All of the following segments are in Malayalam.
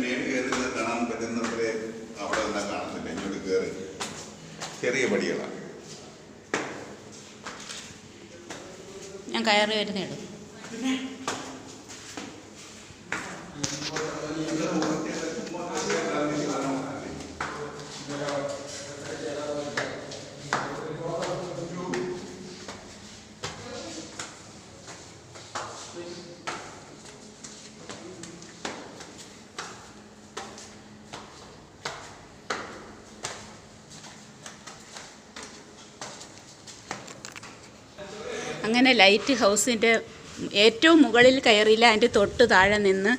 മേല് കയറി കാണാൻ പറ്റുന്നവരെ അവിടെ ഒന്നും കാണുന്നില്ല. ഇങ്ങോട്ട് കയറി ചെറിയ പടികളാണ്. ഞാൻ കയറി വരുന്നേടൂ. അങ്ങനെ ലൈറ്റ് ഹൗസിൻ്റെ ഏറ്റവും മുകളിൽ കയറിയില്ല, അതിൻ്റെ തൊട്ട് താഴെ നിന്ന്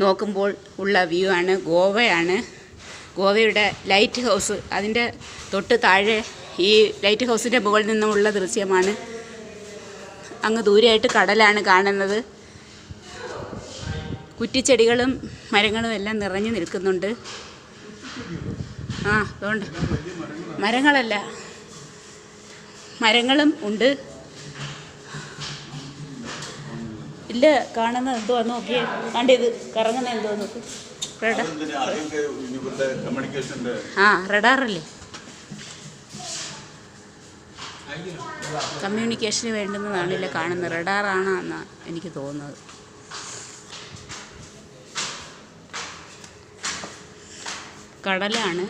നോക്കുമ്പോൾ ഉള്ള വ്യൂ ആണ്. ഗോവയാണ്, ഗോവയുടെ ലൈറ്റ് ഹൗസ്. അതിൻ്റെ തൊട്ട് താഴെ ഈ ലൈറ്റ് ഹൗസിൻ്റെ മുകളിൽ നിന്നുമുള്ള ദൃശ്യമാണ്. അങ്ങ് ദൂരെയായിട്ട് കടലാണ് കാണുന്നത്. കുറ്റിച്ചെടികളും മരങ്ങളും എല്ലാം നിറഞ്ഞു നിൽക്കുന്നുണ്ട്. അതുകൊണ്ട് മരങ്ങളല്ല, മരങ്ങളും ഉണ്ട്. ഇല്ല, കാണുന്നത് എന്തോ നോക്കിയേ, കണ്ടിത് കറങ്ങുന്ന എന്തോ നോക്കി. റഡാറല്ലേ, കമ്മ്യൂണിക്കേഷന് വേണ്ടുന്നതാണില്ല കാണുന്നത്. റഡാറാണ് എന്നാണ് എനിക്ക് തോന്നുന്നത്. കടലാണ്.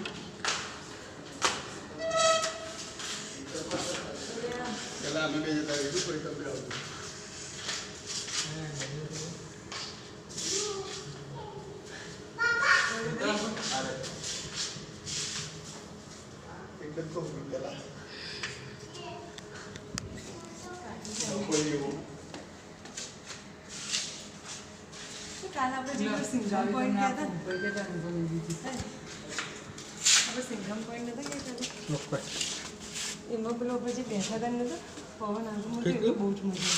सिंघम पॉइंट इम्मोबल जे बैठा पवन आगे बहुत मजा